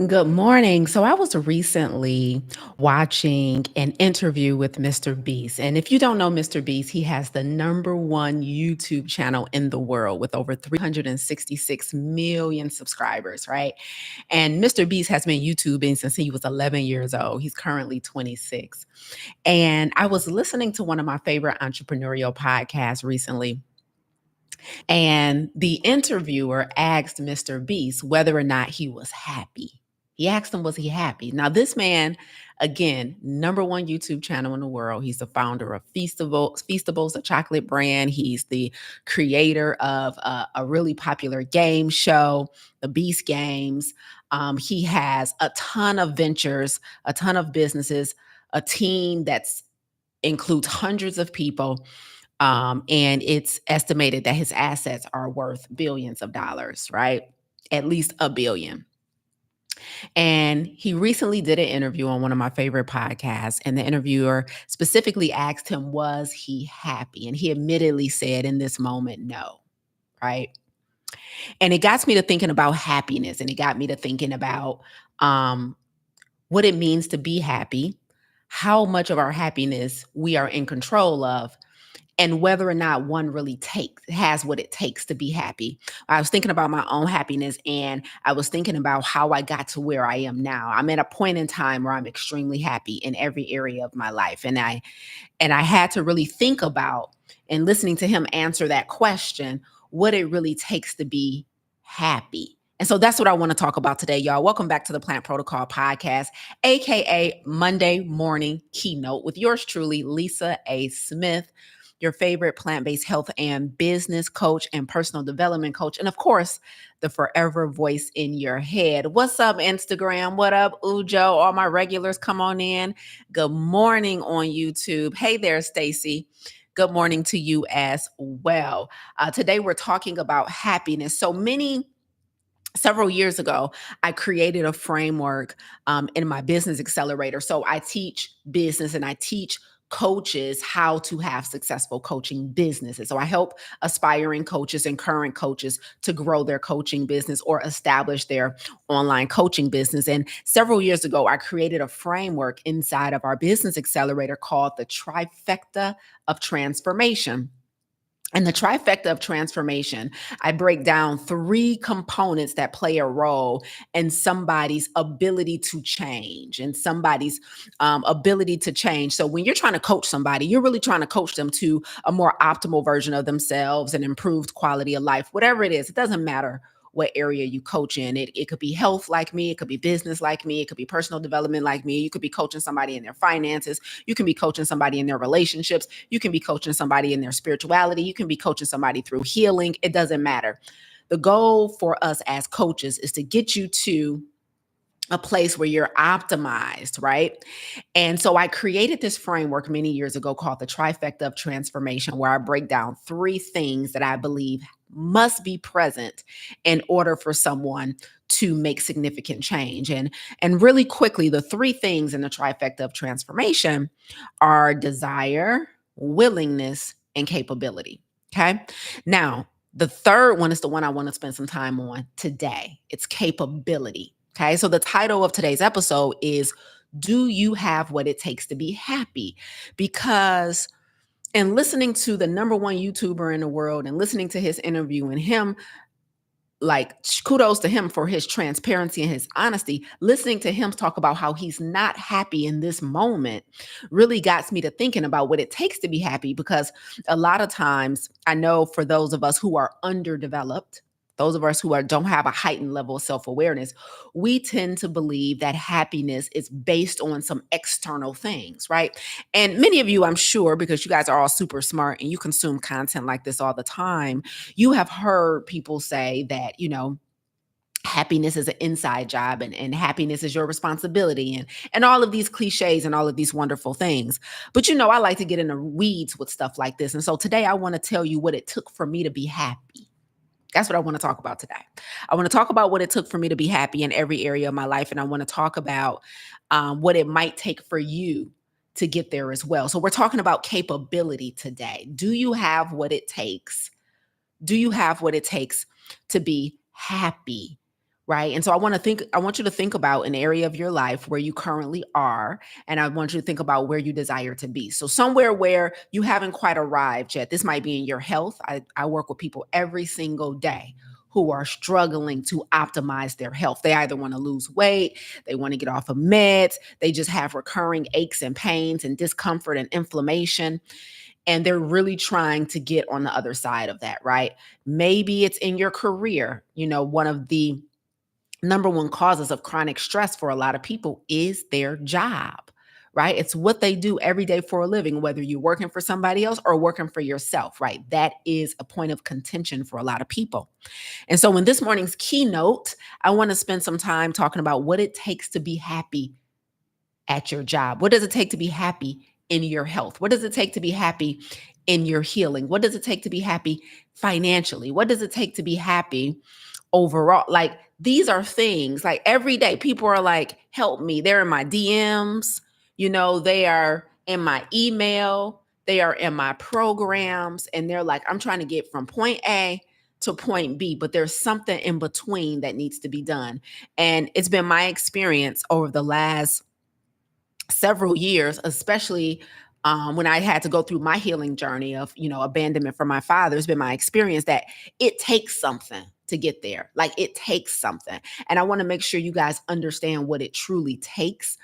Good morning. So I was recently watching an interview with Mr. Beast. And if you don't know Mr. Beast, he has the number one YouTube channel in the world with over 366 million subscribers, right? And Mr. Beast has been YouTubing since he was 11 years old. He's currently 26. And I was listening to one of my favorite entrepreneurial podcasts recently, and the interviewer asked Mr. Beast whether or not he was happy. He asked him, was he happy? Now, this man, again, number one YouTube channel in the world. He's the founder of Feastables, a chocolate brand. He's the creator of a really popular game show, the Beast Games. He has a ton of ventures, a ton of businesses, a team that's includes hundreds of people, and it's estimated that his assets are worth billions of dollars, right? At least a billion. And he recently did an interview on one of my favorite podcasts, and the interviewer specifically asked him, was he happy? And he admittedly said in this moment, no, right? And it got me to thinking about happiness, and it got me to thinking about um, what it means to be happy, how much of our happiness we are in control of, and whether or not one really has what it takes to be happy. I was thinking about my own happiness, and I was thinking about how I got to where I am now. I'm at a point in time where I'm extremely happy in every area of my life. And I had to really think about, and listening to him answer that question, what it really takes to be happy. And so that's what I want to talk about today, y'all. Welcome back to the Plant Protocol Podcast, aka Monday Morning Keynote, with yours truly, Lisa A. Smith, your favorite plant-based health and business coach and personal development coach. And of course, the forever voice in your head. What's up, Instagram? What up, Ujo? All my regulars, come on in. Good morning on YouTube. Hey there, Stacy. Good morning to you as well. Today, we're talking about happiness. Several years ago, I created a framework in my business accelerator. So I teach business and I teach coaches how to have successful coaching businesses. So I help aspiring coaches and current coaches to grow their coaching business or establish their online coaching business. And several years ago, I created a framework inside of our business accelerator called the Trifecta of Transformation. And the trifecta of transformation, I break down three components that play a role in somebody's ability to change and somebody's ability to change. So when you're trying to coach somebody, you're really trying to coach them to a more optimal version of themselves and improved quality of life, whatever it is. It doesn't matter what area you coach in. It could be health like me, it could be business like me, it could be personal development like me. You could be coaching somebody in their finances, you can be coaching somebody in their relationships, you can be coaching somebody in their spirituality, you can be coaching somebody through healing. It doesn't matter. The goal for us as coaches is to get you to a place where you're optimized, right? And so I created this framework many years ago called the Trifecta of Transformation, where I break down three things that I believe must be present in order for someone to make significant change. And really quickly, the three things in the Trifecta of Transformation are desire, willingness, and capability. Okay. Now, the third one is the one I want to spend some time on today. It's capability. Okay. So the title of today's episode is, do you have what it takes to be happy? Because in listening to the number one YouTuber in the world and listening to his interview and him, like, kudos to him for his transparency and his honesty. Listening to him talk about how he's not happy in this moment really got me to thinking about what it takes to be happy, because a lot of times, I know for those of us who are underdeveloped, those of us who don't have a heightened level of self-awareness, we tend to believe that happiness is based on some external things, right? And many of you, I'm sure, because you guys are all super smart and you consume content like this all the time, you have heard people say that, happiness is an inside job, and happiness is your responsibility, and all of these cliches and all of these wonderful things. But I like to get in the weeds with stuff like this. And so today I want to tell you what it took for me to be happy. That's what I want to talk about today. I want to talk about what it took for me to be happy in every area of my life. And I want to talk about what it might take for you to get there as well. So we're talking about capability today. Do you have what it takes? Do you have what it takes to be happy? right? And so I want you to think about an area of your life where you currently are, and I want you to think about where you desire to be. So somewhere where you haven't quite arrived yet. This might be in your health. I work with people every single day who are struggling to optimize their health. They either want to lose weight, they want to get off of meds, they just have recurring aches and pains and discomfort and inflammation, and they're really trying to get on the other side of that, right? Maybe it's in your career. One of the number one causes of chronic stress for a lot of people is their job, right? It's what they do every day for a living, whether you're working for somebody else or working for yourself, right? That is a point of contention for a lot of people. And so in this morning's keynote, I want to spend some time talking about what it takes to be happy at your job. What does it take to be happy in your health? What does it take to be happy in your healing? What does it take to be happy financially? What does it take to be happy overall? Like, these are things like every day people are like, help me. They're in my DMs, they are in my email, they are in my programs, and they're like, I'm trying to get from point A to point B, but there's something in between that needs to be done. And it's been my experience over the last several years, especially when I had to go through my healing journey of, abandonment from my father. It's been my experience that it takes something to get there. Like, it takes something. And I want to make sure you guys understand what it truly takes.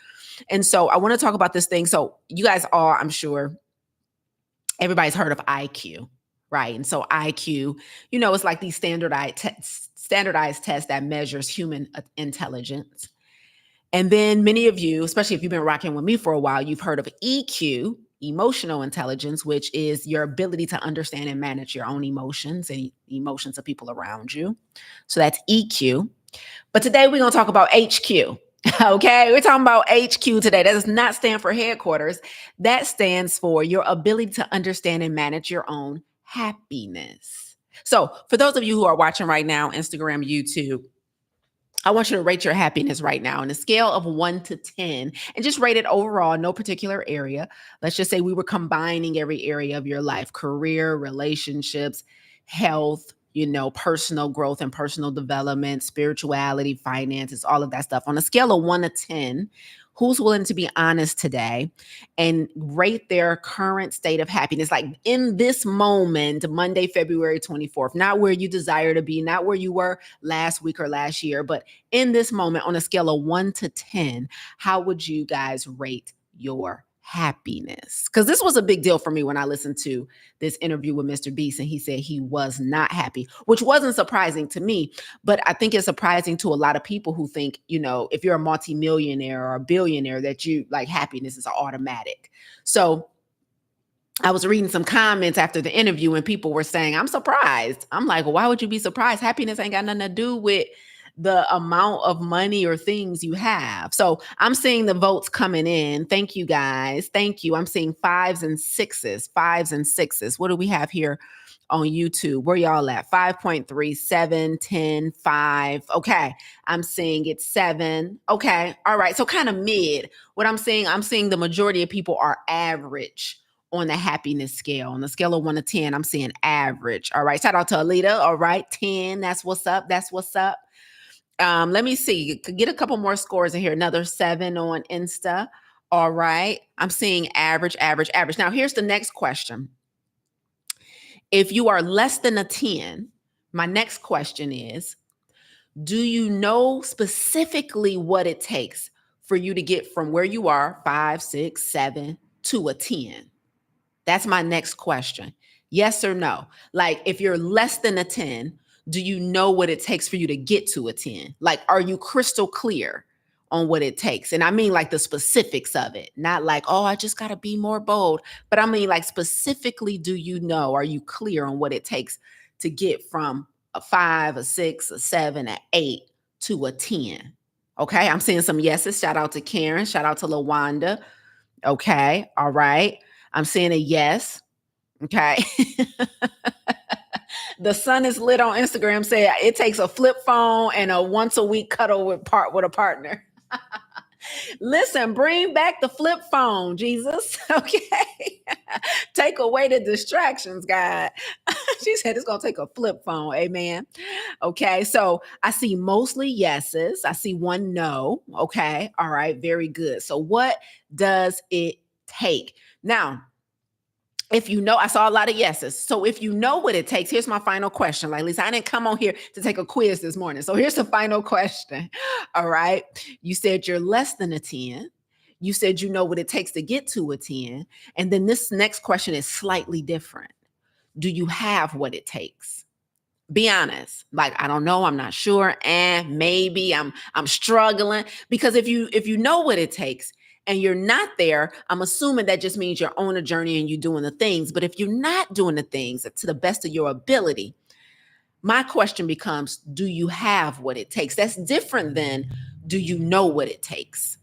And so I want to talk about this thing. So you guys all, I'm sure everybody's heard of IQ, right? And so IQ, it's like these standardized tests that measures human intelligence. And then many of you, especially if you've been rocking with me for a while, you've heard of EQ, emotional intelligence, which is your ability to understand and manage your own emotions and emotions of people around you. So that's EQ. But today we're going to talk about HQ. Okay, we're talking about HQ today. That does not stand for headquarters. That stands for your ability to understand and manage your own happiness. So for those of you who are watching right now, Instagram, YouTube, I want you to rate your happiness right now on a scale of 1 to 10, and just rate it overall, no particular area. Let's just say we were combining every area of your life: career, relationships, health, personal growth and personal development, spirituality, finances, all of that stuff. On a scale of 1 to 10, who's willing to be honest today and rate their current state of happiness? Like, in this moment, Monday, February 24th, not where you desire to be, not where you were last week or last year, but in this moment, on a scale of 1 to 10, how would you guys rate your happiness? Because this was a big deal for me when I listened to this interview with Mr. Beast, and he said he was not happy, which wasn't surprising to me, but I think it's surprising to a lot of people who think, if you're a multimillionaire or a billionaire, that you like happiness is automatic. So I was reading some comments after the interview and people were saying, I'm surprised. I'm like, well, why would you be surprised? Happiness ain't got nothing to do with the amount of money or things you have. So I'm seeing the votes coming in. Thank you, guys. Thank you. I'm seeing fives and sixes. What do we have here on YouTube? Where y'all at? 5.3, 7, 10, 5. Okay. I'm seeing it's 7. Okay. All right. So kind of mid. What I'm seeing the majority of people are average on the happiness scale. On the scale of 1 to 10, I'm seeing average. All right. Shout out to Alita. All right. 10. That's what's up. That's what's up. Let me see. Could get a couple more scores in here. Another 7 on Insta. All right. I'm seeing average, average, average. Now, here's the next question. If you are less than a 10, my next question is, do you know specifically what it takes for you to get from where you are, 5, 6, 7, to a 10? That's my next question. Yes or no? Like, if you're less than a 10, do you know what it takes for you to get to a 10? Like, are you crystal clear on what it takes? And I mean like the specifics of it, not like, oh, I just got to be more bold. But I mean, like, specifically, do you know, are you clear on what it takes to get from a 5, a 6, a 7, an 8 to a 10? Okay, I'm seeing some yeses. Shout out to Karen. Shout out to LaWanda. Okay, all right. I'm seeing a yes. Okay. The sun is lit on Instagram said it takes a flip phone and a once a week cuddle with a partner. Listen, bring back the flip phone, Jesus. Okay. Take away the distractions, God. She said it's going to take a flip phone. Amen. Okay. So I see mostly yeses. I see one no. Okay. All right. Very good. So what does it take? Now, if you know, I saw a lot of yeses. So if you know what it takes, here's my final question. Like, Lisa, I didn't come on here to take a quiz this morning. So here's the final question. All right. You said you're less than a 10. You said you know what it takes to get to a 10. And then this next question is slightly different. Do you have what it takes? Be honest. Like, I don't know, I'm not sure, and maybe I'm struggling. Because if you know what it takes and you're not there, I'm assuming that just means you're on a journey and you're doing the things. But if you're not doing the things to the best of your ability, my question becomes, do you have what it takes? That's different than, do you know what it takes?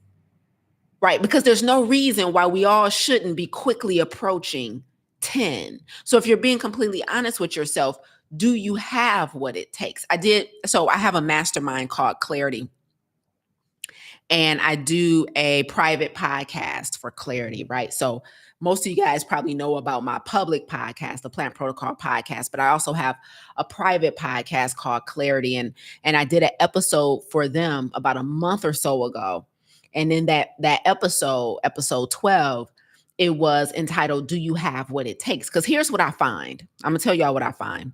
Right? Because there's no reason why we all shouldn't be quickly approaching 10. So if you're being completely honest with yourself, do you have what it takes? I have a mastermind called Clarity, and I do a private podcast for Clarity, right? So most of you guys probably know about my public podcast, the Plant Protocol podcast, but I also have a private podcast called Clarity, and I did an episode for them about a month or so ago. And in that episode 12, it was entitled, Do You Have What It Takes? Because here's what I find. I'm going to tell y'all what I find.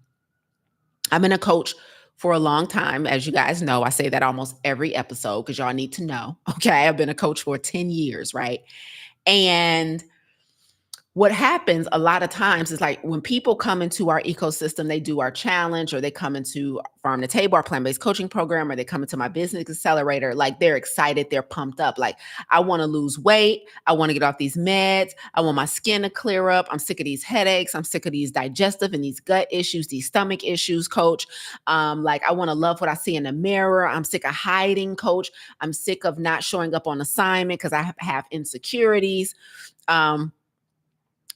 I've been a coach for a long time. As you guys know, I say that almost every episode because y'all need to know. Okay. I've been a coach for 10 years, right? And what happens a lot of times is, like, when people come into our ecosystem, they do our challenge, or they come into Farm to Table, our plant-based coaching program, or they come into my business accelerator, like, they're excited, they're pumped up. Like, I want to lose weight. I want to get off these meds. I want my skin to clear up. I'm sick of these headaches. I'm sick of these digestive and these gut issues, these stomach issues, coach. Like, I want to love what I see in the mirror. I'm sick of hiding, coach. I'm sick of not showing up on assignment because I have insecurities.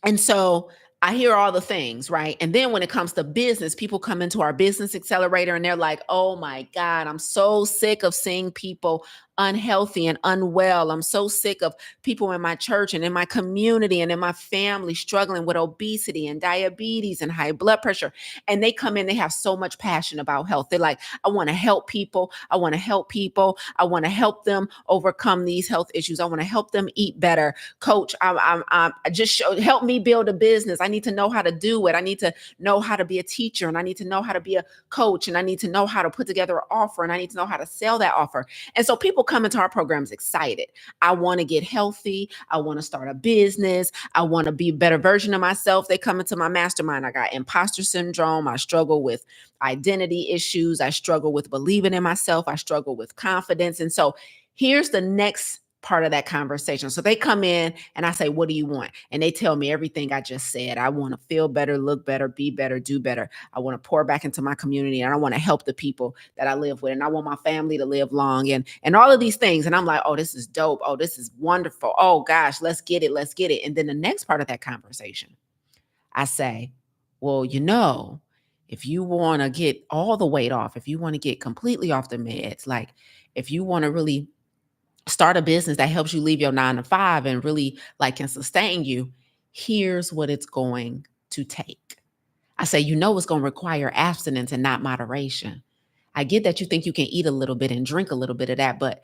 And so I hear all the things, right? And then when it comes to business, people come into our business accelerator and they're like, oh my God, I'm so sick of seeing people unhealthy and unwell. I'm so sick of people in my church and in my community and in my family struggling with obesity and diabetes and high blood pressure. And they come in, they have so much passion about health. They're like, I want to help people. I want to help people. I want to help them overcome these health issues. I want to help them eat better. Coach, help me build a business. I need to know how to do it. I need to know how to be a teacher, and I need to know how to be a coach, and I need to know how to put together an offer, and I need to know how to sell that offer. And so people come into our programs excited. I want to get healthy. I want to start a business. I want to be a better version of myself. They come into my mastermind. I got imposter syndrome. I struggle with identity issues. I struggle with believing in myself. I struggle with confidence. And so here's the next part of that conversation. So they come in and I say, what do you want? And they tell me everything I just said. I want to feel better, look better, be better, do better. I want to pour back into my community, and I want to help the people that I live with. And I want my family to live long, and all of these things. And I'm like, oh, this is dope. Oh, this is wonderful. Oh gosh, let's get it. Let's get it. And then the next part of that conversation, I say, well, if you want to get all the weight off, if you want to get completely off the meds, like if you want to really start a business that helps you leave your 9 to 5 and really like can sustain you, here's what it's going to take. I say, it's going to require abstinence and not moderation. I get that you think you can eat a little bit and drink a little bit of that, but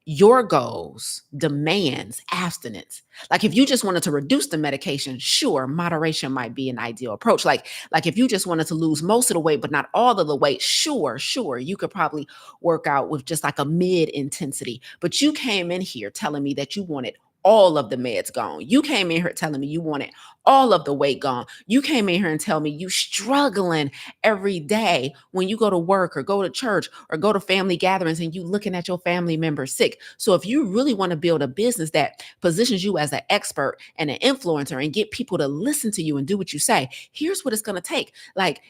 your goals demands abstinence. Like if you just wanted to reduce the medication, sure, moderation might be an ideal approach. Like if you just wanted to lose most of the weight, but not all of the weight, sure, you could probably work out with just like a mid intensity. But you came in here telling me that you wanted all of the meds gone. You came in here telling me you wanted all of the weight gone. You came in here and tell me you struggling every day when you go to work or go to church or go to family gatherings and you looking at your family member sick. So if you really want to build a business that positions you as an expert and an influencer and get people to listen to you and do what you say, here's what it's going to take. Like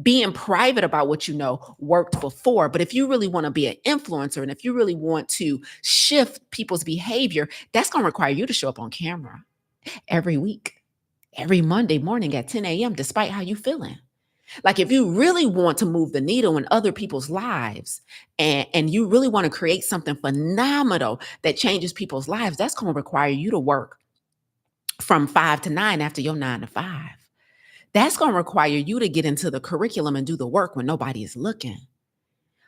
being private about what you know worked before. But if you really want to be an influencer and if you really want to shift people's behavior, that's going to require you to show up on camera every week, every Monday morning at 10 a.m., despite how you feeling. Like if you really want to move the needle in other people's lives and you really want to create something phenomenal that changes people's lives, that's going to require you to work from 5 to 9 after your 9 to 5. That's going to require you to get into the curriculum and do the work when nobody is looking.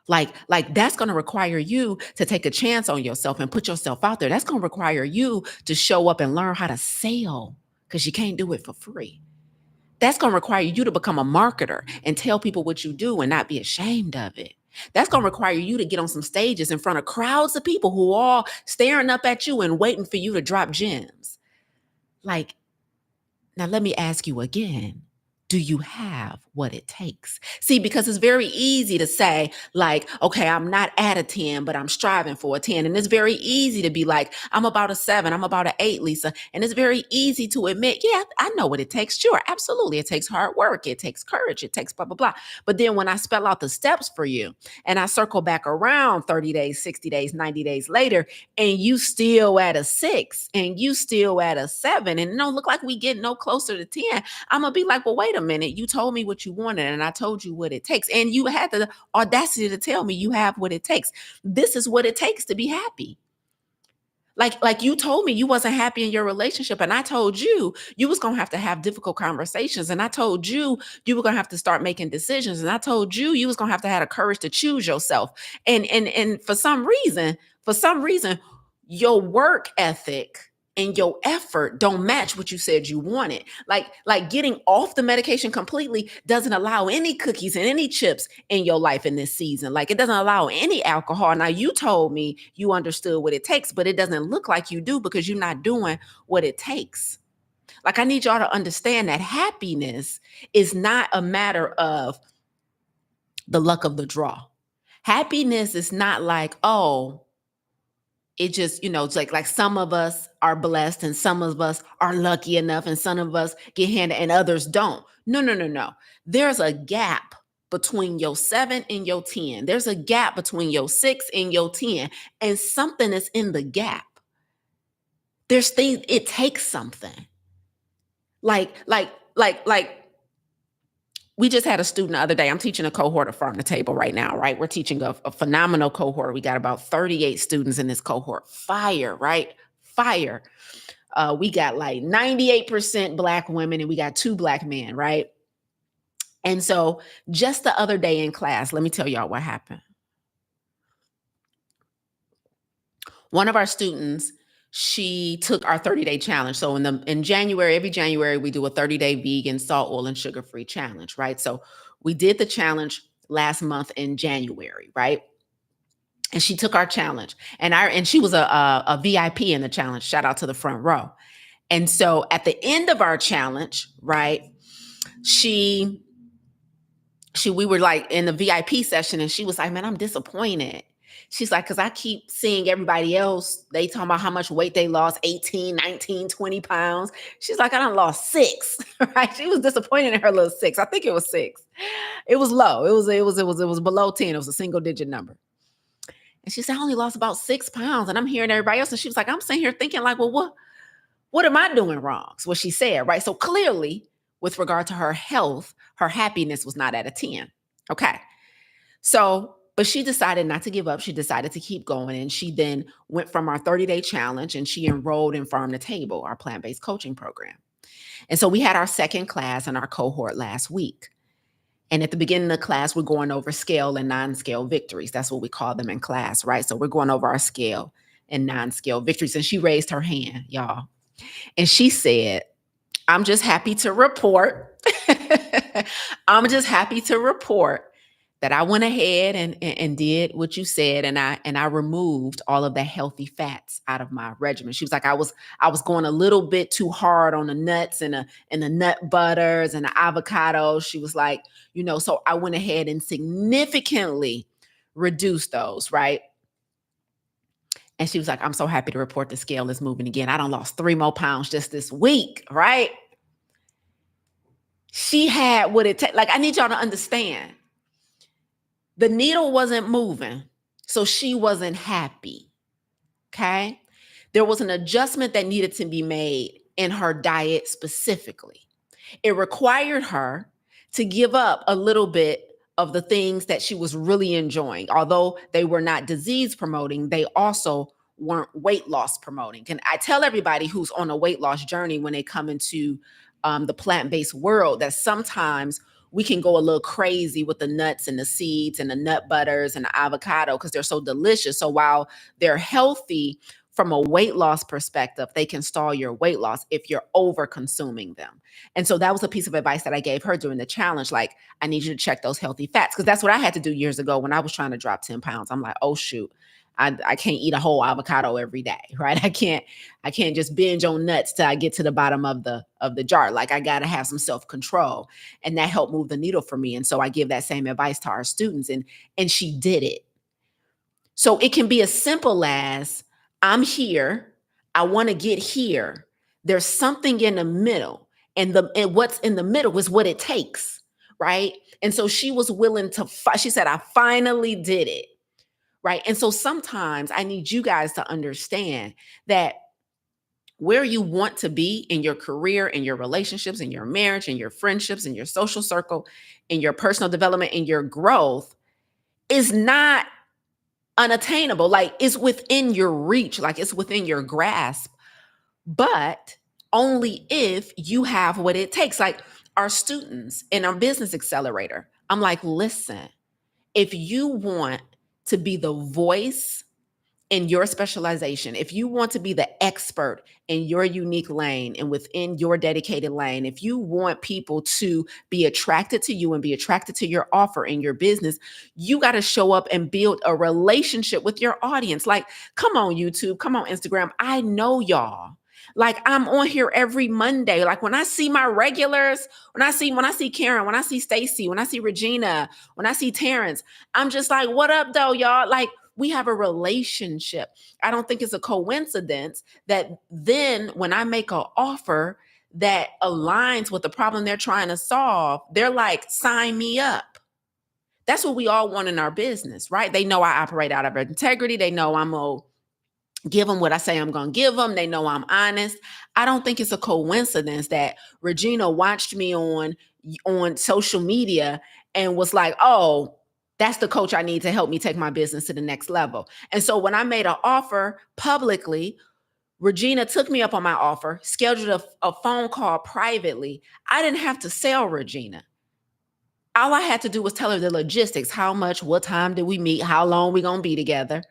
Like that's going to require you to take a chance on yourself and put yourself out there. That's going to require you to show up and learn how to sell because you can't do it for free. That's going to require you to become a marketer and tell people what you do and not be ashamed of it. That's going to require you to get on some stages in front of crowds of people who are all staring up at you and waiting for you to drop gems. Like, now let me ask you again. Do you have what it takes? See, because it's very easy to say, like, okay, I'm not at a 10, but I'm striving for a 10. And it's very easy to be like, I'm about a 7, I'm about an 8, Lisa. And it's very easy to admit, yeah, I know what it takes. Sure, absolutely. It takes hard work, it takes courage, it takes blah, blah, blah. But then when I spell out the steps for you and I circle back around 30 days, 60 days, 90 days later, and you still at a 6 and you still at a 7, and it don't look like we get no closer to 10, I'm gonna be like, well, wait a minute. You told me what you wanted, and I told you what it takes. And you had the audacity to tell me you have what it takes. This is what it takes to be happy. Like you told me you wasn't happy in your relationship, and I told you you was gonna have to have difficult conversations, and I told you you were gonna have to start making decisions, and I told you you was gonna have to have the courage to choose yourself. And for some reason, your work ethic and your effort don't match what you said you wanted. Like getting off the medication completely doesn't allow any cookies and any chips in your life in this season. Like it doesn't allow any alcohol. Now you told me you understood what it takes, but it doesn't look like you do because you're not doing what it takes. Like I need y'all to understand that happiness is not a matter of the luck of the draw. Happiness is not like, oh, it just, it's like some of us are blessed and some of us are lucky enough and some of us get handed and others don't. No, no, no, no. There's a gap between your 7 and your 10. There's a gap between your 6 and your 10, and something is in the gap. There's things, it takes something. Like we just had a student the other day. I'm teaching a cohort of Farm to Table right now, right? We're teaching a phenomenal cohort. We got about 38 students in this cohort. Fire, right? Fire. We got like 98% Black women and we got 2 Black men, right? And so just the other day in class, let me tell y'all what happened. One of our students, she took our 30-day challenge. So in January, every January, we do a 30-day vegan, salt, oil, and sugar-free challenge, right? So we did the challenge last month in January, right? And she took our challenge, and she was a VIP in the challenge. Shout out to the front row. And so at the end of our challenge, right, we were like in the VIP session, and she was like, "Man, I'm disappointed." She's like, because I keep seeing everybody else, they talking about how much weight they lost, 18, 19, 20 pounds. She's like, I done lost 6, right? She was disappointed in her little 6. I think it was 6. It was low. It was below 10. It was a single digit number. And she said, I only lost about 6 pounds. And I'm hearing everybody else. And she was like, I'm sitting here thinking like, well, what am I doing wrong? Is what she said, right? So clearly, with regard to her health, her happiness was not at a 10. Okay. So, but she decided not to give up. She decided to keep going. And she then went from our 30-day challenge and she enrolled in Farm to Table, our plant-based coaching program. And so we had our second class in our cohort last week. And at the beginning of the class, we're going over scale and non-scale victories. That's what we call them in class, right? So we're going over our scale and non-scale victories. And she raised her hand, y'all. And she said, I'm just happy to report. I'm just happy to report that I went ahead and did what you said, and I removed all of the healthy fats out of my regimen. She was like, I was going a little bit too hard on the nuts and the nut butters and the avocados. She was like, so I went ahead and significantly reduced those, right? And she was like, I'm so happy to report the scale is moving again. I done lost 3 more pounds just this week, right? She had what it takes. Like, I need y'all to understand. The needle wasn't moving, so she wasn't happy, okay? There was an adjustment that needed to be made in her diet specifically. It required her to give up a little bit of the things that she was really enjoying. Although they were not disease promoting, they also weren't weight loss promoting. And I tell everybody who's on a weight loss journey when they come into the plant-based world that sometimes we can go a little crazy with the nuts and the seeds and the nut butters and the avocado because they're so delicious. So while they're healthy from a weight loss perspective, they can stall your weight loss if you're over consuming them. And so that was a piece of advice that I gave her during the challenge. Like, I need you to check those healthy fats, because that's what I had to do years ago when I was trying to drop 10 pounds. I'm like, oh shoot, I can't eat a whole avocado every day, right? I can't just binge on nuts till I get to the bottom of the jar. Like, I gotta have some self-control. And that helped move the needle for me. And so I give that same advice to our students, and she did it. So it can be as simple as, I'm here, I want to get here. There's something in the middle, and what's in the middle is what it takes, right? And so she was willing to she said, I finally did it, right? And so sometimes I need you guys to understand that where you want to be in your career, in your relationships, in your marriage, in your friendships, in your social circle, in your personal development, in your growth is not unattainable. Like, it's within your reach, like it's within your grasp, but only if you have what it takes. Like, our students in our business accelerator, I'm like, listen, if you want to be the voice in your specialization, if you want to be the expert in your unique lane and within your dedicated lane, if you want people to be attracted to you and be attracted to your offer in your business, you got to show up and build a relationship with your audience. Like, come on, YouTube, come on, Instagram. I know y'all. Like, I'm on here every Monday. Like, when I see my regulars, when I see Karen, when I see Stacy, when I see Regina, when I see Terrence, I'm just like, what up though, y'all? Like, we have a relationship. I don't think it's a coincidence that then when I make an offer that aligns with the problem they're trying to solve, they're like, sign me up. That's what we all want in our business, right? They know I operate out of integrity. They know I'm going to give them what I say I'm going to give them. They know I'm honest. I don't think it's a coincidence that Regina watched me on social media and was like, oh, that's the coach I need to help me take my business to the next level. And so when I made an offer publicly, Regina took me up on my offer, scheduled a phone call privately. I didn't have to sell Regina. All I had to do was tell her the logistics, how much, what time did we meet, how long we going to be together.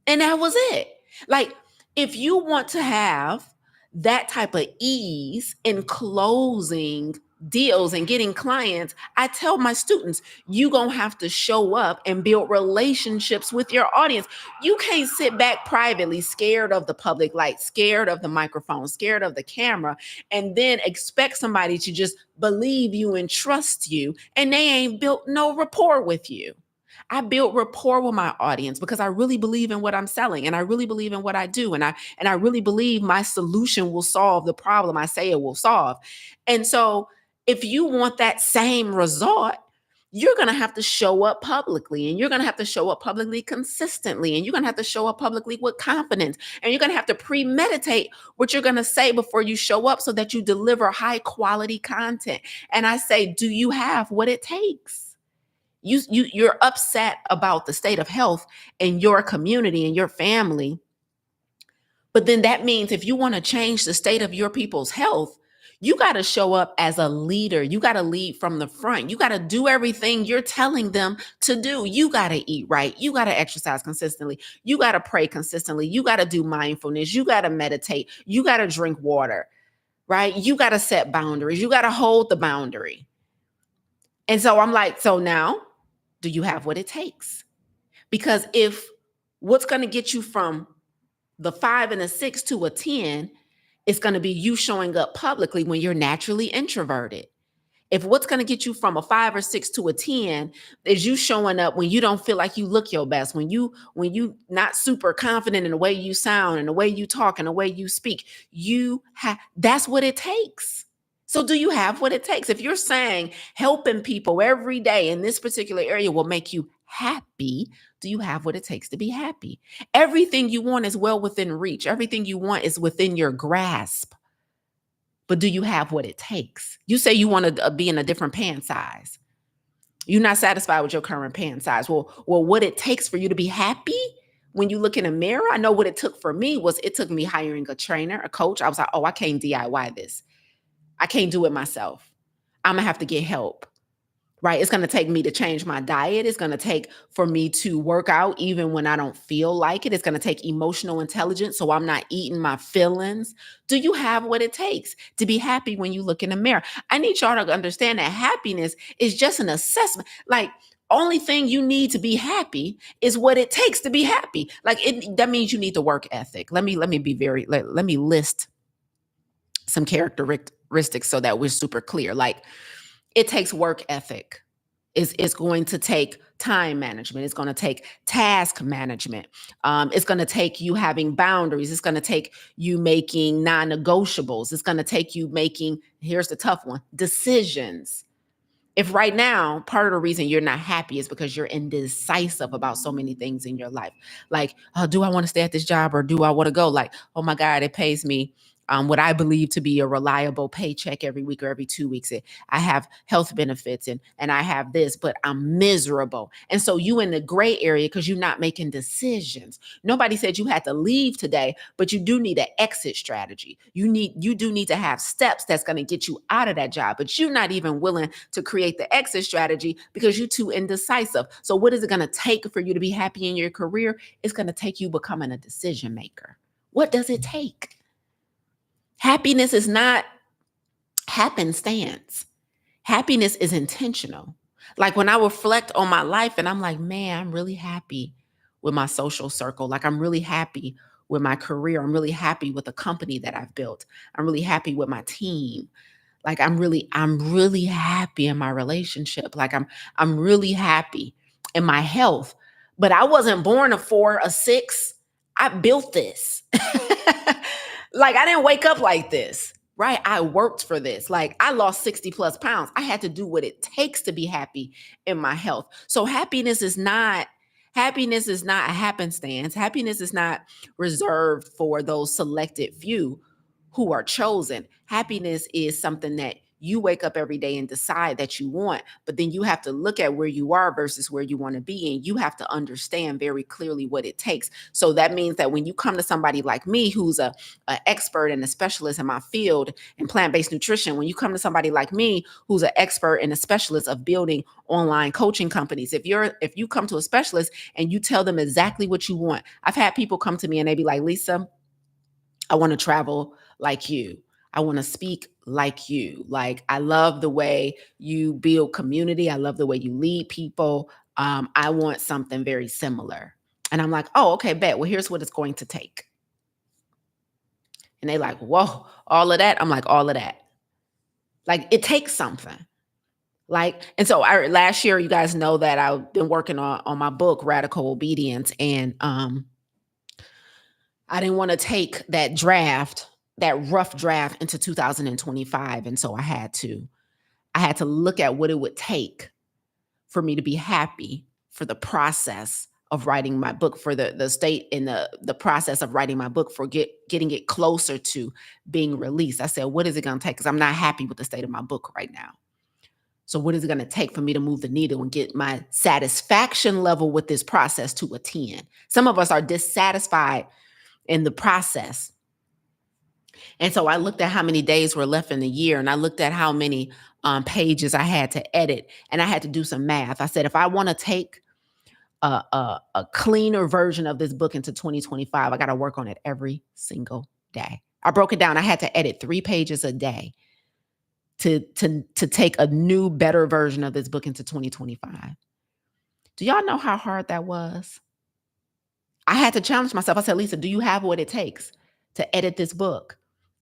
And that was it. Like, if you want to have that type of ease in closing deals and getting clients, I tell my students, you gonna have to show up and build relationships with your audience. You can't sit back privately, scared of the public light, scared of the microphone, scared of the camera, and then expect somebody to just believe you and trust you, and they ain't built no rapport with you. I build rapport with my audience because I really believe in what I'm selling, and I really believe in what I do, and I really believe my solution will solve the problem I say it will solve. And so if you want that same result, you're going to have to show up publicly, and you're going to have to show up publicly consistently, and you're going to have to show up publicly with confidence, and you're going to have to premeditate what you're going to say before you show up so that you deliver high quality content. And I say, do you have what it takes? You're upset about the state of health in your community and your family. But then that means if you want to change the state of your people's health, you got to show up as a leader. You got to lead from the front. You got to do everything you're telling them to do. You got to eat right. You got to exercise consistently. You got to pray consistently. You got to do mindfulness. You got to meditate. You got to drink water, right? You got to set boundaries. You got to hold the boundary. And so I'm like, so now, do you have what it takes? Because if what's going to get you from the 5 and a 6 to a 10 is going to be you showing up publicly when you're naturally introverted. If what's going to get you from a 5 or 6 to a 10 is you showing up when you don't feel like you look your best, when you not super confident in the way you sound and the way you talk and the way you speak, that's what it takes. So do you have what it takes? If you're saying helping people every day in this particular area will make you happy, do you have what it takes to be happy? Everything you want is well within reach. Everything you want is within your grasp. but do you have what it takes? You say you want to be in a different pant size. You're not satisfied with your current pant size. Well, what it takes for you to be happy when you look in a mirror, I know what it took for me was it took me hiring a trainer, a coach. I was like, oh, I can't DIY this. I can't do it myself. I'm gonna have to get help. Right? It's going to take me to change my diet. It's going to take for me to work out even when I don't feel like it. It's going to take emotional intelligence so I'm not eating my feelings. Do you have what it takes to be happy when you look in the mirror? I need y'all to understand that happiness is just an assessment. Like, only thing you need to be happy is what it takes to be happy. Like that means you need the work ethic. Let me be very let me list some characteristics so that we're super clear. Like, it takes work ethic. It's going to take time management. It's going to take task management. It's going to take you having boundaries. It's going to take you making non-negotiables. It's going to take you making, here's the tough one, decisions. If right now, part of the reason you're not happy is because you're indecisive about so many things in your life. Like, oh, do I want to stay at this job or do I want to go? Like, oh my God, it pays me what I believe to be a reliable paycheck every week or every 2 weeks. I have health benefits and I have this, but I'm miserable. And so you in the gray area because you're not making decisions. Nobody said you had to leave today, but you do need an exit strategy. You do need to have steps that's going to get you out of that job, but you're not even willing to create the exit strategy because you're too indecisive. So what is it going to take for you to be happy in your career? It's going to take you becoming a decision maker. What does it take? Happiness is not happenstance. Happiness is intentional. Like when I reflect on my life and I'm like, man, I'm really happy with my social circle. Like I'm really happy with my career. I'm really happy with the company that I've built. I'm really happy with my team. Like I'm really happy in my relationship. Like I'm really happy in my health. But I wasn't born a 4, a 6. I built this. Like I didn't wake up like this, right? I worked for this. Like I lost 60 plus pounds. I had to do what it takes to be happy in my health. So happiness is not a happenstance. Happiness is not reserved for those selected few who are chosen. Happiness is something that you wake up every day and decide that you want, but then you have to look at where you are versus where you want to be. And you have to understand very clearly what it takes. So that means that when you come to somebody like me, who's an expert and a specialist in my field in plant-based nutrition, when you come to somebody like me, who's an expert and a specialist of building online coaching companies, if you come to a specialist and you tell them exactly what you want, I've had people come to me and they be like, Lisa, I want to travel like you. I want to speak like you. Like, I love the way you build community. I love the way you lead people. I want something very similar. And I'm like, oh, okay, bet. Well, here's what it's going to take. And they like, whoa, all of that? I'm like, all of that. Like, it takes something. Like, and so last year, you guys know that I've been working on my book, Radical Obedience. And I didn't want to take that rough draft into 2025. And so I had to look at what it would take for me to be happy for the process of writing my book, for the state in the process of writing my book, for getting it closer to being released. I said, what is it going to take? Because I'm not happy with the state of my book right now. So what is it going to take for me to move the needle and get my satisfaction level with this process to a 10? Some of us are dissatisfied in the process. And so I looked at how many days were left in the year, and I looked at how many pages I had to edit, and I had to do some math. I said, if I want to take a cleaner version of this book into 2025, I got to work on it every single day. I broke it down. I had to edit 3 pages a day to take a new, better version of this book into 2025. Do y'all know how hard that was? I had to challenge myself. I said, Lisa, do you have what it takes to edit this book